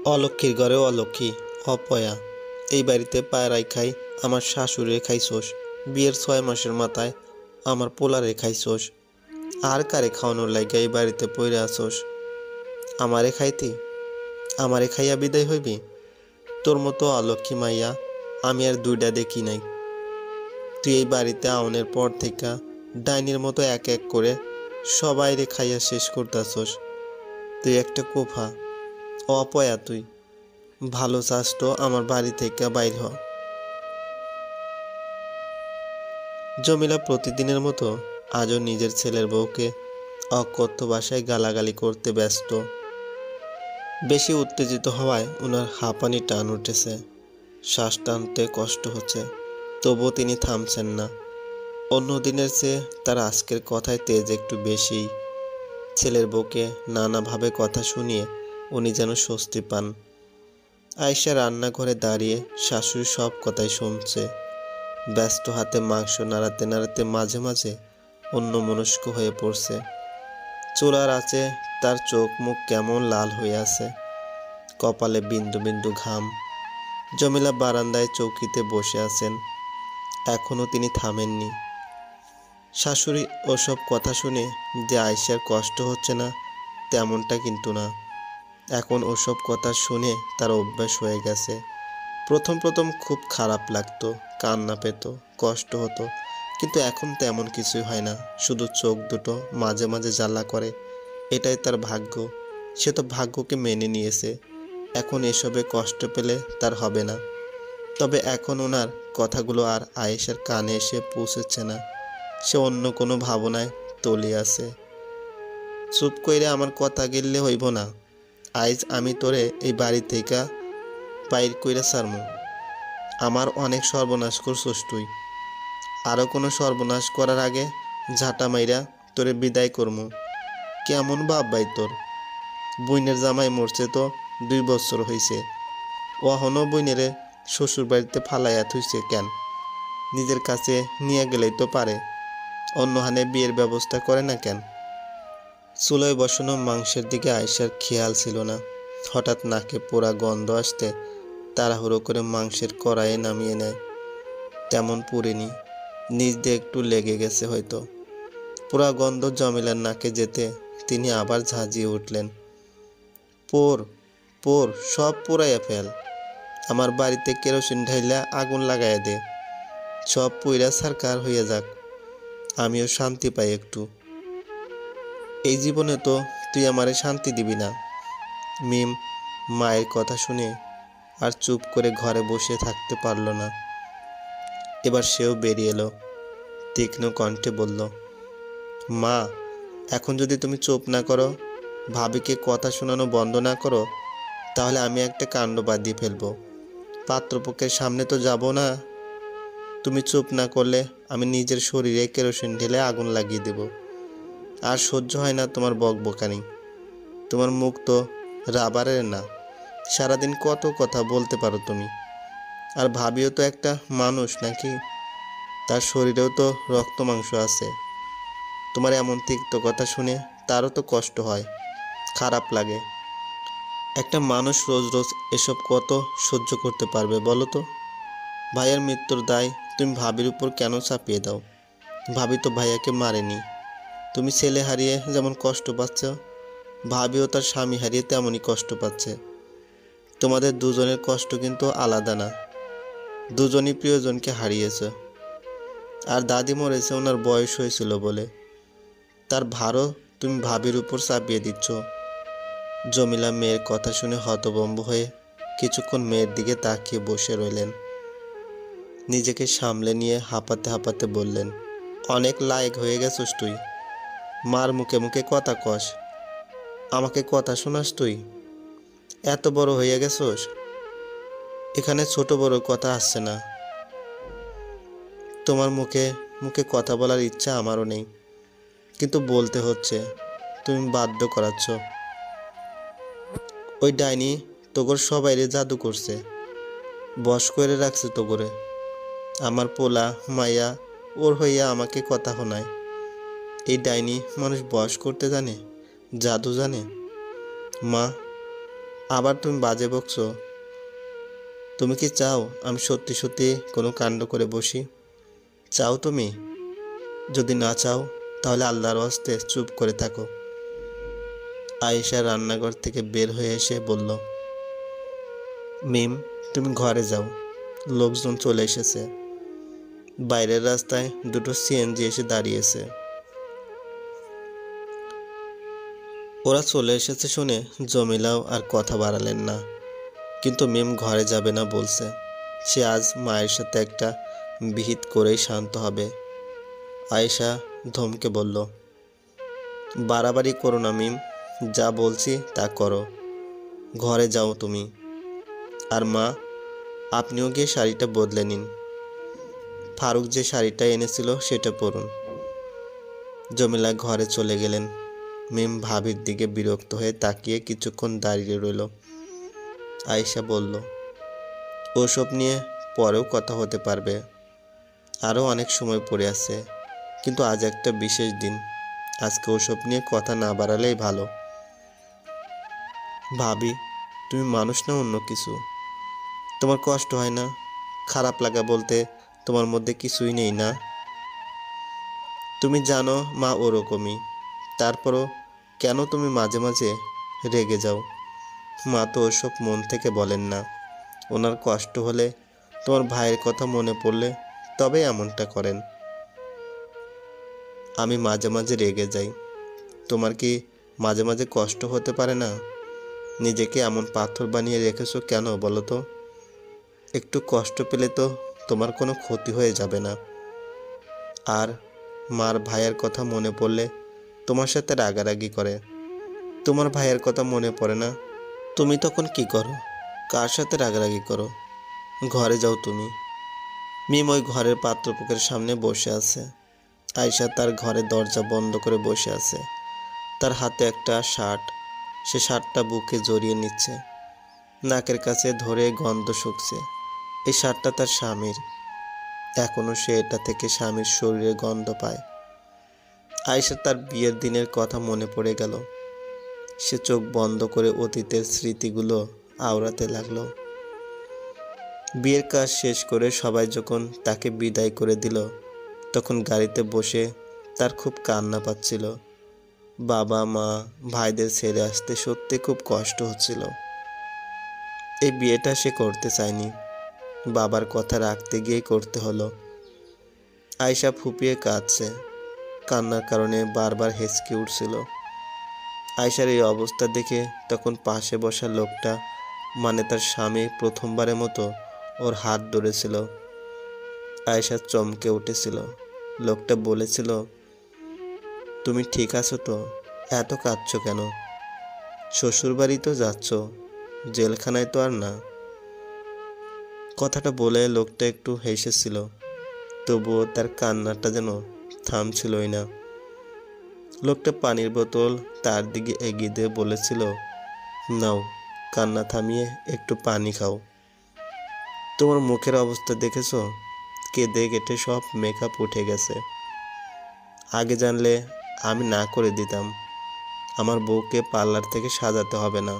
অলক্ষীর ঘরে অলক্ষী, অপয়া। এই বাড়িতে পায়রাই খাই, আমার শাশুড়ে খাইছোস। বিয়ের 6 মাসের মাথায় আমার পোলারে খাইছোস। আর কারে খাওয়ানোর লাইগা এই বাড়িতে পইরে আসোস? আমারে খাইতি? আমারে খাইয়া বিদায় হইবি? তোর মতো অলক্ষী মাইয়া আমি আর দুইটা দেখি নাই। তুই এই বাড়িতে আউনের পর থেকে ডাইনির মতো এক এক করে সবাইরে খাইয়া শেষ করতাছোস। তুই একটা কোফা, অপয়া তুই। ভালো চাস তো আমার বাড়ি থেকে বাইর হ। জমিলা প্রতিদিনের মতো আজও নিজের ছেলের বউকে অকথ্য ভাষায় গালাগালি করতে ব্যস্ত। বেশি উত্তেজিত হওয়ায় ওনার হাঁপানি টান উঠেছে, শ্বাস টানতে কষ্ট হচ্ছে, তবুও তিনি থামছেন না। অন্য দিনের চেয়ে তার আজকের কথায় তেজ একটু বেশিই। ছেলের বউকে নানাভাবে কথা শুনিয়ে উনি যেন স্বস্তি পান। আয়েশা রান্নাঘরে দাঁড়িয়ে শাশুড়ির সব কথাই শুনছে, ব্যস্ত হাতে মাংস নাড়াতে নাড়াতে মাঝে মাঝে অন্যমনস্ক হয়ে পড়ছে। চুলার আঁচে তার চোখ মুখ কেমন লাল হয়ে আছে, কপালে বিন্দু বিন্দু ঘাম। জমিলা বারান্দায় চৌকিতে বসে আছেন, এখনও তিনি থামেননি। শাশুড়ি ওসব কথা শুনে যে আয়েশার কষ্ট হচ্ছে না তেমনটা কিন্তু না। এখন ওসব কথা শুনে তার অভ্যাস হয়ে গেছে। প্রথম প্রথম খুব খারাপ লাগতো, কান্না পেত, কষ্ট হতো, কিন্তু এখন তেমন কিছুই হয় না। শুধু চোখ দুটো মাঝে মাঝে জ্বালা করে। এটাই তার ভাগ্য। সে তো ভাগ্যকে মেনে নিয়েছে। এখন এসবে কষ্ট পেলে তার হবে না। তবে এখন ওনার কথাগুলো আর আয়েশার কানে এসে পৌঁছচ্ছে না। সে অন্য কোনো ভাবনায় তলিয়ে আছে। চুপ কইরে আমার কথা গিললে হইব না। আইজ আমি তোরে এই বাড়ি থেকে বাইর কইরা ছাড়মু। আমার অনেক সর্বনাশ করছস তুই। আরও কোনো সর্বনাশ করার আগে ঝাঁটা মাইরা তোরে বিদায় করমু। কেমন ভাব ভাই তোর? বইনের জামাই মরছে তো 2 বছর হইছে, অহনো বইনেরে শ্বশুর বাড়িতে ফালাইয়া থুইছে কেন? নিজের কাছে নিয়ে গেলেই তো পারে। অন্যহানে বিয়ের ব্যবস্থা করে না কেন? চুলোয় বসানো মাংসের দিকে আয়েশার খেয়াল ছিল না। হঠাৎ নাকে পোড়া গন্ধ আসতে তাড়াহুড়ো করে মাংসের কড়াইয়ে নামিয়ে নেয়। তেমন পুড়েনি, নিচ দিয়ে একটু লেগে গেছে হয়তো। পোড়া গন্ধ জমিলার নাকে যেতে তিনি আবার ঝাঁঝিয়ে উঠলেন। পোড়, পোড়, সব পোড়াইয়া ফেল। আমার বাড়িতে কেরোসিন ঢাইলা আগুন লাগাইয়া দে। সব পুইরা ছারকার হইয়া যাক, আমিও শান্তি পাই একটু। এই জীবনে তো তুই আমারে শান্তি দিবি না। মিম মায়ের কথা শুনে আর চুপ করে ঘরে বসে থাকতে পারল না। এবার সেও বেরিয়ে এলো, তীক্ষ্ণ কণ্ঠে বলল, মা, এখন যদি তুমি চুপ না করো, ভাবিকে কথা শোনানো বন্ধ না করো, তাহলে আমি একটা কাণ্ড বাঁধিয়ে ফেলবো। পাত্রপক্ষের সামনে তো যাব না। তুমি চুপ না করলে আমি নিজের শরীরে কেরোসিন ঢেলে আগুন লাগিয়ে দেব। আর সহ্য হয় না তোমার বকবকানি। তোমার মুখ তো রাবারের না, সারাদিন কত কথা বলতে পারো তুমি। আর ভাবিও তো একটা মানুষ নাকি? তার শরীরেও তো রক্ত মাংস আছে। তোমার এমন তিক্ত কথা শুনে তারও তো কষ্ট হয়, খারাপ লাগে। একটা মানুষ রোজ রোজ এসব কত সহ্য করতে পারবে বলো তো? ভাইয়ার মৃত্যুর দায় তুমি ভাবির উপর কেন চাপিয়ে দাও? ভাবি তো ভাইয়াকে মারেনি। তুমি ছেলে হারিয়ে যেমন কষ্ট পাচ্ছ, ভাবিও তার স্বামী হারিয়ে তেমনই কষ্ট পাচ্ছে। তোমাদের দুজনের কষ্ট কিন্তু আলাদা না। দুজনই প্রিয়জনকে হারিয়েছে। আর দাদি মরেছে ওনার বয়স হয়েছিল বলে। তার ভারও তুমি ভাবির উপর চাপিয়ে দিচ্ছ। জমিলা মেয়ের কথা শুনে হতভম্ব হয়ে কিছুক্ষণ মেয়ের দিকে তাকিয়ে বসে রইলেন। নিজেকে সামলে নিয়ে হাঁপাতে হাঁপাতে বললেন, অনেক লায়েক হয়ে গেছিস তুই। মার মুখে মুখে কথা কস, আমাকে কথা শোনাস তুই? এত বড় হয়ে গেছিস, এখানে ছোট বড় কথা আসছে না। তোমার মুখে মুখে কথা বলার ইচ্ছা আমারও নেই, কিন্তু বলতে হচ্ছে, তুমি বাধ্য করাচ্ছ। ওই ডাইনি তোগর সবাইরে জাদু করছে, বশ করে রাখছে তোগরে। আমার পোলা মাইয়া ওর হইয়া আমাকে কথা শোনায়। এই ডাইনি মানুষ বশ করতে জানে, জাদু জানে। মা, আবার তুমি বাজে বকছো? তুমি কি চাও আমি সত্যি সত্যি কোনো কাণ্ড করে বসি? চাও তুমি? যদি না চাও তাহলে আল্লাহর ওয়াস্তে চুপ করে থাকো। আয়েশা রান্নাঘর থেকে বের হয়ে এসে বলল, মিম, তুমি ঘরে যাও, লোকজন চলে এসেছে। বাইরের রাস্তায় দুটো সিএনজি এসে দাঁড়িয়েছে। ওরা চলে এসেছে শুনে জমিলাও আর কথা বাড়ালেন না। কিন্তু মিম ঘরে যাবে না বলছে। সে আজ মায়ের সাথে একটা বিহিত করেই শান্ত হবে। আয়েশা ধমকে বলল, বাড়াবাড়ি করো না মিম, যা বলছি তা করো। ঘরে যাও তুমি। আর মা, আপনিও গিয়ে শাড়িটা বদলে নিন। ফারুক যে শাড়িটা এনেছিল সেটা পরুন। জমিলা ঘরে চলে গেলেন। মিম ভাবির দিকে বিরক্ত হয়ে তাকিয়ে কিছুক্ষণ দাঁড়িয়ে রইল। আয়েশা বলল, ওসব নিয়ে পরেও কথা হতে পারবে, আরও অনেক সময় পড়ে আছে। কিন্তু আজ একটা বিশেষ দিন, আজকে ওসব নিয়ে কথা না বাড়ালেই ভালো। ভাবি, তুমি মানুষ না অন্য কিছু? তোমার কষ্ট হয় না? খারাপ লাগা বলতে তোমার মধ্যে কিছুই নেই না? তুমি জানো মা ওরকমই, তারপরও কেন তুমি মাঝে মাঝে রেগে যাও? মা তো ওসব মন থেকে বলেন না। ওনার কষ্ট হলে, তোমার ভাইয়ের কথা মনে পড়লে তবেই এমনটা করেন। আমি মাঝে মাঝে রেগে যাই। তোমার কি মাঝে মাঝে কষ্ট হতে পারে না? নিজেকে এমন পাথর বানিয়ে রেখেছো কেন বলো তো? একটু কষ্ট পেলে তো তোমার কোনো ক্ষতি হয়ে যাবে না। আর মার ভাইয়ের কথা মনে পড়লে তোমার সাথে রাগারাগি করে। তোমার ভাইয়ের কথা মনে পড়ে না? তুমি তখন কি করো? কার সাথে রাগারাগি করো? ঘরে যাও তুমি। মিম ওই ঘরের পাত্রপক্ষের সামনে বসে আছে। আয়শা তার ঘরের দরজা বন্ধ করে বসে আছে। তার হাতে একটা শার্ট। সে শার্টটা বুকে জড়িয়ে নিচ্ছে। নাকের কাছে ধরে গন্ধ শুকছে। এই শার্টটা তার স্বামীর। এখনও সে এটা থেকে স্বামীর শরীরে গন্ধ পায়। আয়শা তার বিয়ের দিনের কথা মনে পড়ে গেল। সে চোখ বন্ধ করে অতীতের স্মৃতিগুলো আওড়াতে লাগলো। বিয়ের কাজ শেষ করে সবাই যখন তাকে বিদায় করে দিল, তখন গাড়িতে বসে তার খুব কান্না পাচ্ছিল। বাবা মা ভাইদের ছেড়ে আসতে সত্যি খুব কষ্ট হচ্ছিল। এই বিয়েটা সে করতে চায়নি, বাবার কথা রাখতে গিয়েই করতে হলো। আয়শা ফুপিয়ে কাঁদছে। কান্নার কারণে বারবার হেঁচকে উঠছিল। আয়শার এই অবস্থা দেখে তখন পাশে বসা লোকটা, মানে তার স্বামী, প্রথমবারের মতো ওর হাত ধরেছিল। আয়শা চমকে উঠেছিল। লোকটা বলেছিল, তুমি ঠিক আছো তো? এত কাঁদছো কেন? শ্বশুরবাড়ি তো যাচ্ছ, জেলখানায় তো আর না। কথাটা বলে লোকটা একটু হেসেছিল, তবুও তার কান্নাটা যেন থামছিলই না। লোকটা পানির বোতল তার দিকে এগিয়ে দিয়ে বলেছিল, নাও, কান্না থামিয়ে একটু পানি খাও। তোমার মুখের অবস্থা দেখেছো? কেঁদে কেটে সব মেকআপ উঠে গেছে। আগে জানলে আমি না করে দিতাম। আমার বউকে পার্লার থেকে সাজাতে হবে না,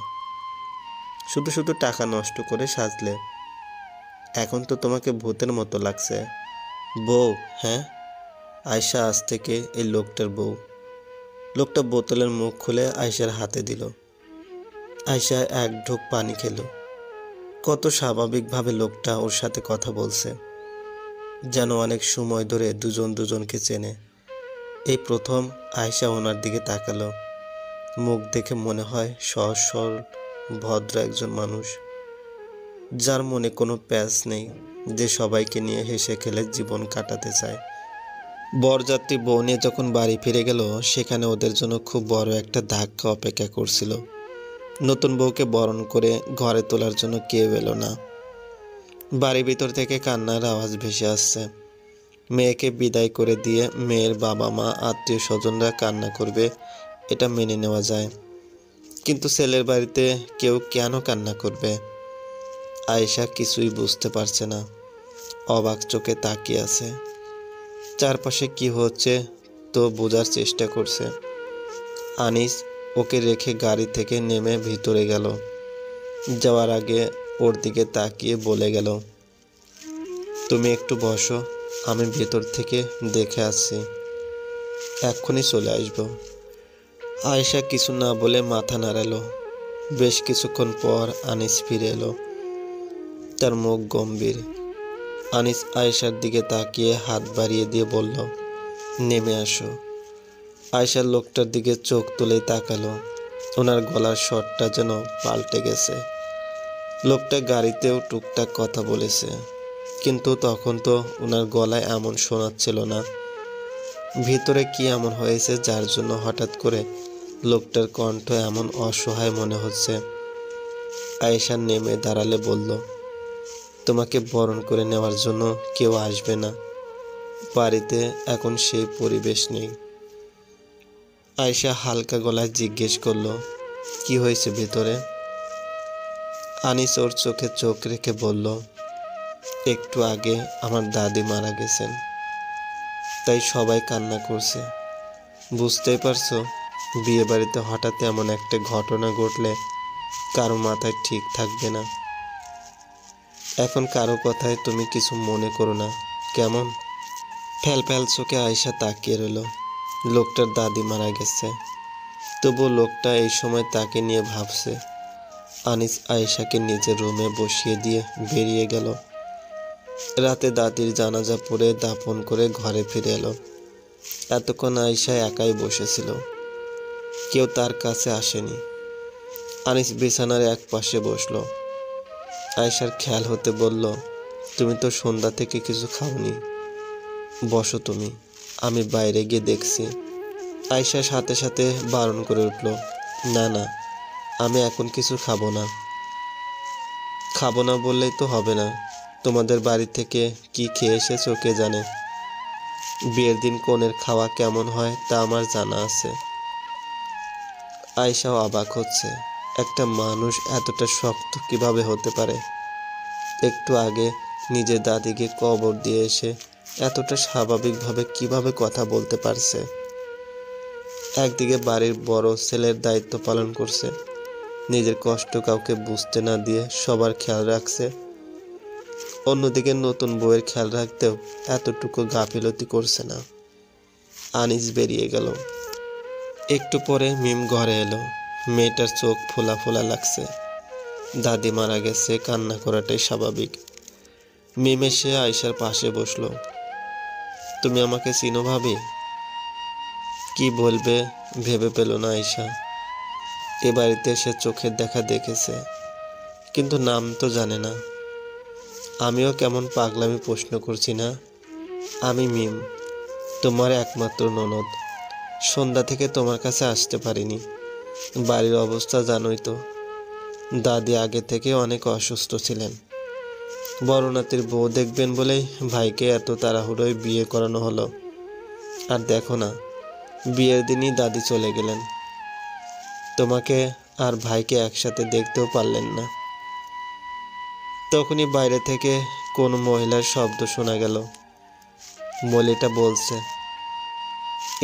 শুধু শুধু টাকা নষ্ট করে সাজলে। এখন তো তোমাকে ভূতের মতো লাগছে। বউ? হ্যাঁ, আয়শা আজ থেকে এই লোকটার বউ। লোকটা বোতলের মুখ খুলে আয়শার হাতে দিল। আয়শা এক ঢোক পানি খেলো। কত স্বাভাবিকভাবে লোকটা ওর সাথে কথা বলছে, যেন অনেক সময় ধরে দুজন দুজনকে চেনে। এই প্রথম আয়শা ওনার দিকে তাকালো। মুখ দেখে মনে হয় সহজ সরল ভদ্র একজন মানুষ, যার মনে কোনো প্যাঁচ নেই, যে সবাইকে নিয়ে হেসে খেলে জীবন কাটাতে চায়। বরযাত্রী বউ নিয়ে যখন বাড়ি ফিরে গেল, সেখানে ওদের জন্য খুব বড় একটা ধাক্কা অপেক্ষা করছিল। নতুন বউকে বরণ করে ঘরে তোলার জন্য কেউ এলো না। বাড়ির ভিতর থেকে কান্নার আওয়াজ ভেসে আসছে। মেয়েকে বিদায় করে দিয়ে মেয়ের বাবা মা আত্মীয় স্বজনরা কান্না করবে, এটা মেনে নেওয়া যায়, কিন্তু ছেলের বাড়িতে কেউ কেন কান্না করবে? আয়েশা কিছুই বুঝতে পারছে না, অবাক চোখে তাকিয়ে আছে। চারপাশে কি হচ্ছে তো বোঝার চেষ্টা করছে। আনিস ওকে রেখে গাড়ি থেকে নেমে ভিতরে গেল। যাওয়ার আগে ওর দিকে তাকিয়ে বলে গেল, তুমি একটু বসো, আমি ভেতর থেকে দেখে আসছি, এক্ষুনি চলে আসবো। আয়েশা কিছু না বলে মাথা নাড়ালো। বেশ কিছুক্ষণ পর আনিস ফিরে এলো, তার মুখ গম্ভীর। আনিস আয়েশার দিকে তাকিয়ে হাত বাড়িয়ে দিয়ে বলল, নেমে আসো। আয়েশার লোকটার দিকে চোখ তুলেই তাকালো। ওনার গলার স্বরটা যেন পাল্টে গেছে। লোকটা গাড়িতেও টুকটাক কথা বলেছে, কিন্তু তখন তো ওনার গলায় এমন শোনাচ্ছিল না। ভিতরে কি এমন হয়েছে যার জন্য হঠাৎ করে লোকটার কণ্ঠ এমন অসহায় মনে হচ্ছে। আয়েশা নেমে দাঁড়ালে বলল, তোমাকে বরণ করে নেওয়ার জন্য কেউ আসবে না, বাড়িতে এখন সেই পরিবেশ নেই। আয়েশা হালকা গলায় জিজ্ঞেস করলো, কি হয়েছে ভেতরে? আনিস ওর চোখে চোখ রেখে বলল, একটু আগে আমার দাদি মারা গেছেন, তাই সবাই কান্না করছে। বুঝতেই পারছো, বিয়ে বাড়িতে হঠাৎ এমন একটা ঘটনা ঘটলে কারো মাথায় ঠিক থাকবে না। এখন কারো কথায় তুমি কিছু মনে করো না, কেমন? ফ্যাল ফ্যাল চোখে আয়েশা তাকিয়ে রইল। লোকটার দাদি মারা গেছে, তবু লোকটা এই সময় তাকে নিয়ে ভাবছে। আনিস আয়েশাকে নিজের রুমে বসিয়ে দিয়ে বেরিয়ে গেল। রাতে দাদির জানাজা পড়ে দাফন করে ঘরে ফিরে এলো। এতক্ষণ আয়েশা একাই বসেছিল, কেউ তার কাছে আসেনি। আনিস বিছানার এক পাশে বসলো। আয়েশার খেয়াল হতে বলল, তুমি তো সন্ধ্যা থেকে কিছু খাওনি, বসো তুমি, আমি বাইরে গিয়ে দেখছি। আয়েশা সাথে সাথে বারণ করে উঠল, না না, আমি এখন কিছু খাবো না। খাবো না বললেই তো হবে না, তোমাদের বাড়ি থেকে কি খেয়ে এসেছো কে জানে। বিয়ের দিন কনের খাওয়া কেমন হয় তা আমার জানা আছে। আয়েশাও অবাক হচ্ছে, একটা মানুষ এতটা শক্ত কিভাবে হতে পারে। একটু আগে নিজের দাদিকে কবর দিয়ে এসে এতটা স্বাভাবিকভাবে কিভাবে কথা বলতে পারছে। একদিকে বাড়ির বড় ছেলের দায়িত্ব পালন করছে, নিজের কষ্ট কাউকে বুঝতে না দিয়ে সবার খেয়াল রাখছে। অন্যদিকে নতুন বউয়ের খেয়াল রাখতেও এতটুকু গাফিলতি করছে না। আনিস বেরিয়ে গেল। একটু পরে মিম ঘরে এলো। মেয়েটার চোখ ফোলা ফোলা লাগছে। দাদি মারা গেছে, কান্না করাটাই স্বাভাবিক। মিম এসে আয়েশার পাশে বসলো। তুমি আমাকে চিনো ভাবি? কি বলবে ভেবে পেল না আয়েশা। এ বাড়িতে সে চোখের দেখা দেখেছে, কিন্তু নাম তো জানে না। আমিও কেমন পাগলামি প্রশ্ন করছি না? আমি মিম, তোমার একমাত্র ননদ। সন্ধ্যা থেকে তোমার কাছে আসতে পারিনি, বাড়ির অবস্থা জানোই তো। দাদি আগে থেকে অনেক অসুস্থ ছিলেন। বড় নাতির বউ দেখবেন বলেই ভাইকে এত তাড়াহুড়োয় বিয়ে করানো হলো। আর দেখো না, বিয়ের দিনই দাদি চলে গেলেন। তোমাকে আর ভাইকে একসাথে দেখতেও পারলেন না। তখনই বাইরে থেকে কোন মহিলার শব্দ শোনা গেল। মলিটা বলছে,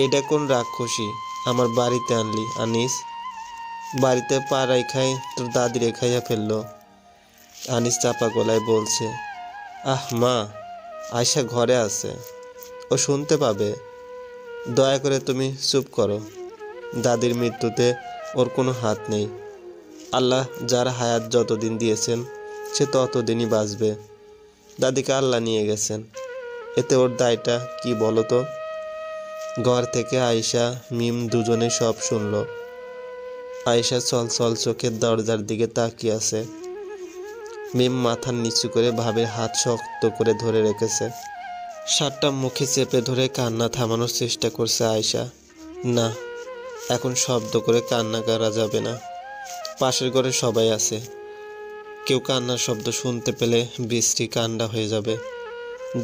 এটা কোন রাক্ষসী আমার বাড়িতে আনলি আনিস? বাড়িতে পা রেখাই তোর দাদি রেখাইয়া ফেললো। আনিস চাপা গলায় বলছে, আহ মা, আয়শা ঘরে আছে, ও শুনতে পাবে। দয়া করে তুমি চুপ করো। দাদির মৃত্যুতে ওর কোনো হাত নেই। আল্লাহ যার হায়াত যতদিন দিয়েছেন সে ততদিনই বাঁচবে। দাদিকে আল্লাহ নিয়ে গেছেন, এতে ওর দায়টা কি বলো তো? ঘর থেকে আয়েশা মিম দুজনে সব শুনল। আয়েশা চল চোখের দরজার দিকে তাকিয়ে আছে। মিম মাথার নিচু করে ভাবের হাত শক্ত করে ধরে রেখেছে। শার্টটা মুখে চেপে ধরে কান্না থামানোর চেষ্টা করছে আয়েশা। না, এখন শব্দ করে কান্না করা যাবে না। পাশের ঘরে সবাই আছে, কেউ কান্নার শব্দ শুনতে পেলে বৃষ্টি কান্ডা হয়ে যাবে।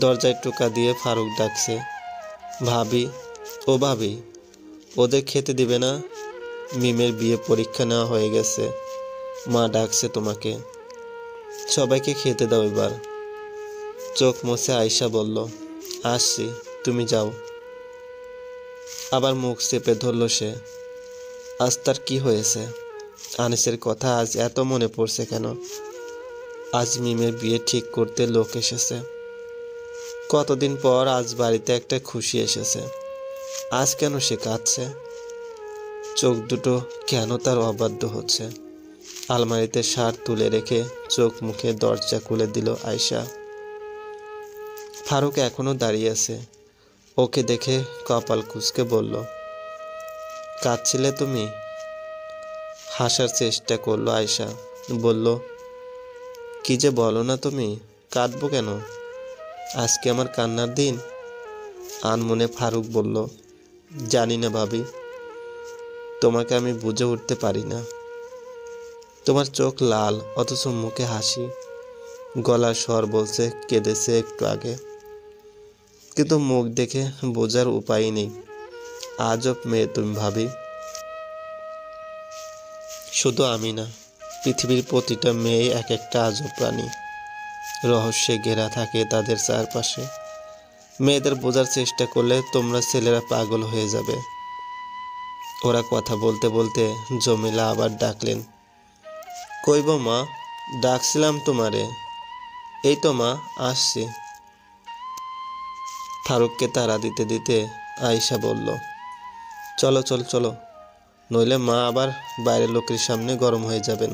দরজায় টোকা দিয়ে ফারুক ডাকছে, ভাবি, ও ভাবি, ওদের খেতে দিবে না? মিমের বিয়ে পরীক্ষা নেওয়া হয়ে গেছে, মা ডাকছে তোমাকে। সবাইকে খেতে দাও এবার। চোখ মুছে আয়েশা বলল, আসছি, তুমি যাও। আবার মুখ চেপে ধরল সে। আজ তার কি হয়েছে? আনিসের কথা আজ এত মনে পড়ছে কেন? আজ মিমের বিয়ে ঠিক করতে লোক এসেছে। কতদিন পর আজ বাড়িতে একটা খুশি এসেছে। আজ কেন সে কাঁদছে? চোখ দুটো কেন তার অবাধ্য হচ্ছে? আলমারিতে শার্ট তুলে রেখে চোখ মুখে দরজা খুলে দিল আয়শা। ফারুক এখনো দাঁড়িয়ে আছে। ওকে দেখে কপাল কুঁচকে বলল, কাঁদছিলে তুমি? হাসার চেষ্টা করলো আয়শা। বলল, কি যে বলো না তুমি, কাঁদবো কেন? আজকে আমার কান্নার দিন? আনমনে ফারুক বলল, জানি না ভাবি, তোমাকে আমি বুঝে উঠতে পারি না। তোমার চোখ লাল অথচ মুখে হাসি, গলার স্বর বলছে কেঁদেছে একটু আগে, কিন্তু মুখ দেখে বোঝার উপায় নেই। আজব মেয়ে তুমি ভাবি। শুধু আমি না, পৃথিবীর প্রতিটা মেয়ে এক একটা আজব প্রাণী। রহস্যে ঘেরা থাকে তাদের চারপাশে। মেয়েদের বোঝার চেষ্টা করলে তোমরা ছেলেরা পাগল হয়ে যাবে। ওরা কথা বলতে বলতে জমিলা আবার ডাকলেন, কই গো মা, ডাকছিলাম তোমারে। এই তো মা, আসছি। ফারুককে তাড়া দিতে দিতে আয়শা বলল, চলো চলো চলো, নইলে মা আবার বাইরের লোকের সামনে গরম হয়ে যাবেন।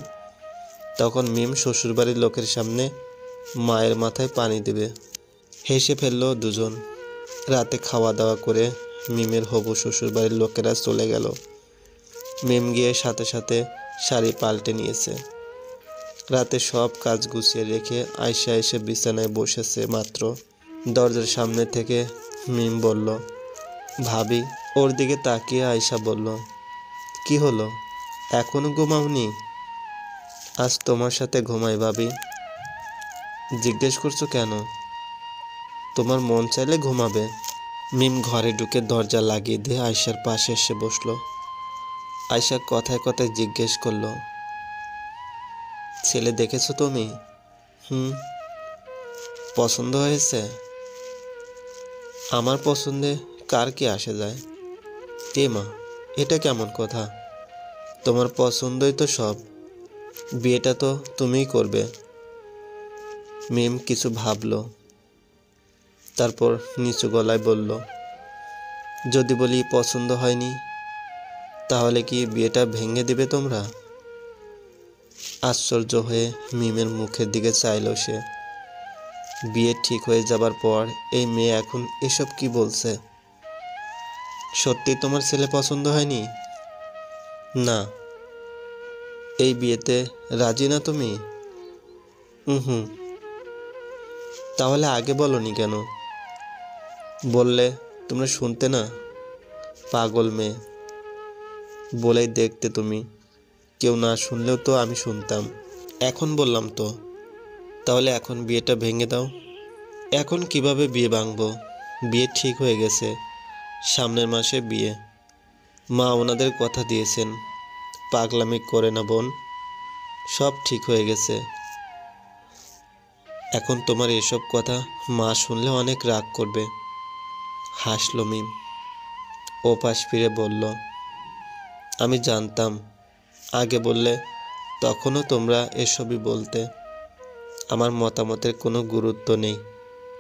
তখন মিম শ্বশুরবাড়ির লোকের সামনে মায়ের মাথায় পানি দেবে। হেসে ফেলল দুজন। রাতে খাওয়া দাওয়া করে মিমের হবু শ্বশুরবাড়ির লোকেরা চলে গেল। মিম গিয়ে সাথে সাথে শাড়ি পাল্টে নিয়েছে। রাতে সব কাজ গুছিয়ে রেখে আয়শা এসে বিছানায় বসেছে মাত্র, দরজার সামনে থেকে মিম বলল, ভাবি। ওর দিকে তাকিয়ে আয়শা বলল, কি হলো, এখনো ঘুমাওনি? আজ তোমার সাথে ঘুমাই ভাবি। জিজ্ঞেস করছো কেন? তোমার মন চাইলে ঘুমাবে। মিম ঘরে ঢুকে দরজা লাগিয়ে দিয়ে আয়শার পাশে এসে বসলো। আয়শা কথায় কথায় জিজ্ঞেস করলো, ছেলে দেখেছো তুমি? হুম। পছন্দ হয়েছে? আমার পছন্দে কার কি আসে যায়? কে মা, এটা কেমন কথা? তোমার পছন্দই তো সব। বিয়েটা তো তুমিই করবে। মিম কিছু ভাবলো, তারপর নিচু গলায় বলল, যদি বলি পছন্দ হয়নি, তাহলে কি বিয়েটা ভেঙে দিবে তোমরা? আশ্চর্য হয়ে মিমের মুখের দিকে চাইল সে। বিয়ে ঠিক হয়ে যাবার পর এই মেয়ে এখন এসব কি বলছে? সত্যি তোমার ছেলে পছন্দ হয়নি? না। এই বিয়েতে রাজি না তুমি? হুম। তাহলে আগে বলনি কেন? বললে তোমরা শুনতে না? পাগল মেয়ে। বলেই দেখতে তুমি। কেউ না শুনলেও তো আমি শুনতাম। এখন বললাম তো। তাহলে এখন বিয়েটা ভেঙে দাও। এখন কিভাবে বিয়ে ভাঙবো? বিয়ে ঠিক হয়ে গেছে, সামনের মাসে বিয়ে। মা ওনাদের কথা দিয়েছেন। পাগলামি করে না বোন, সব ঠিক হয়ে গেছে। এখন তোমার এসব কথা মা শুনলে অনেক রাগ করবে। হাসল মিম। ও পাশ ফিরে বলল, আমি জানতাম। আগে বললে তখনও তোমরা এসবই বলতে। আমার মতামতের কোনো গুরুত্ব নেই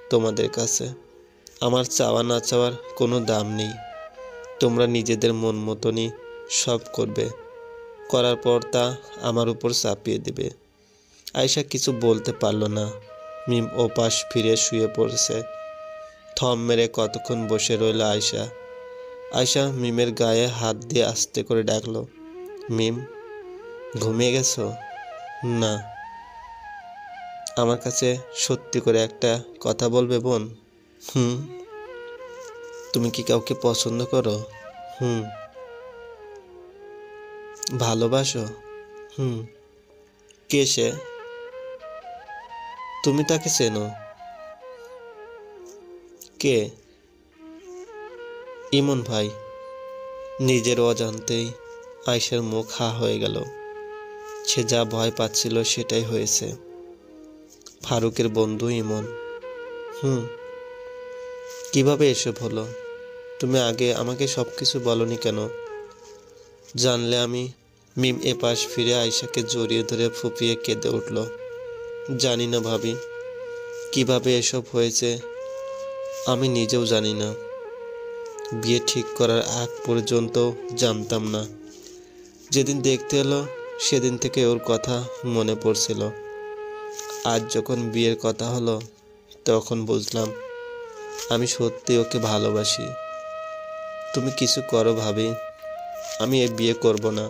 তোমাদের কাছে। আমার চাওয়া না চাওয়ার কোনো দাম নেই। তোমরা নিজেদের মন মতনই সব করবে, করার পর তা আমার উপর চাপিয়ে দেবে। আয়শা কিছু বলতে পারল না। মিম ওপাশ ফিরে শুয়ে পড়েছে। থম মেরে কতক্ষণ বসে রইল আয়শা। আয়শা মিমের গায়ে হাত দিয়ে আস্তে করে ডাকলো, মিম, ঘুমিয়ে গেছো? না। আমার কাছে সত্যি করে একটা কথা বলবে বোন? হুম। তুমি কি কাউকে পছন্দ করো? হুম। ভালোবাসো? হুম। কে সে? তুমি তাকে চেনো? কে? ইমন ভাই। নিজের অজান্তেই আয়শার মুখ হা হয়ে গেল। সে যা ভয় পাচ্ছিল সেটাই হয়েছে। ফারুকের বন্ধু ইমন। হুম। কিভাবে এসব হলো? তুমি আগে আমাকে সব কিছু বলনি কেন? জানলে আমি মিম এপাশ ফিরে আয়শাকে জড়িয়ে ধরে ফুপিয়ে কেঁদে উঠল। জানি না ভাবি, কিভাবে এসব হয়েছে আমি নিজেও জানি না। বিয়ে ঠিক করার আগ পর্যন্ত জানতাম না। যেদিন দেখতে এলো সেদিন থেকে ওর কথা মনে পড়ছিল। আজ যখন বিয়ের কথা হলো তখন বুঝলাম আমি সত্যি ওকে ভালোবাসি। তুমি কিছু করো ভাবি, আমি এই বিয়ে করব না।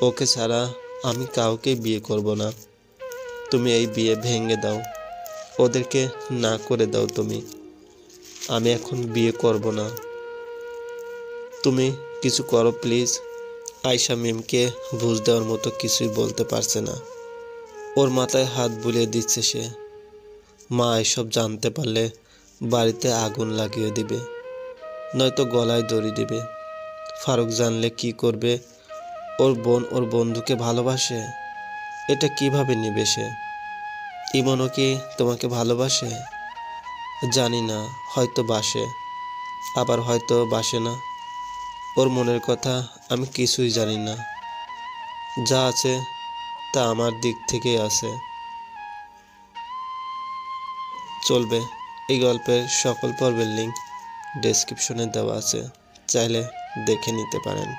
ওকে ছাড়া আমি কাউকে বিয়ে করব না। তুমি এই বিয়ে ভেঙে দাও, ওদেরকে না করে দাও তুমি। আমি এখন বিয়ে করব না, তুমি কিছু করো প্লিজ। আয়শা মিমকে বুঝ দেওয়ার মতো কিছুই বলতে পারছে না। ওর মাথায় হাত বুলিয়ে দিচ্ছে সে। মা এসব জানতে পারলে বাড়িতে আগুন লাগিয়ে দিবে, নয়তো গলায় দড়ি দিবে। ফারুক জানলে কি করবে? ওর বোন ওর বন্ধুকে ভালোবাসে, এটা কিভাবে নিবে সে? ইমনও কি তোমাকে ভালোবাসে? জানি না, হয়তো বাসে, আবার হয়তো বাসে না। ওর মনের কথা আমি কিছুই জানি না। যা আছে তা আমার দিক থেকেই আছে। চলবে। এই গল্পের সকল পর্বের লিঙ্ক ডেসক্রিপশনে দেওয়া আছে, চাইলে দেখে নিতে পারেন।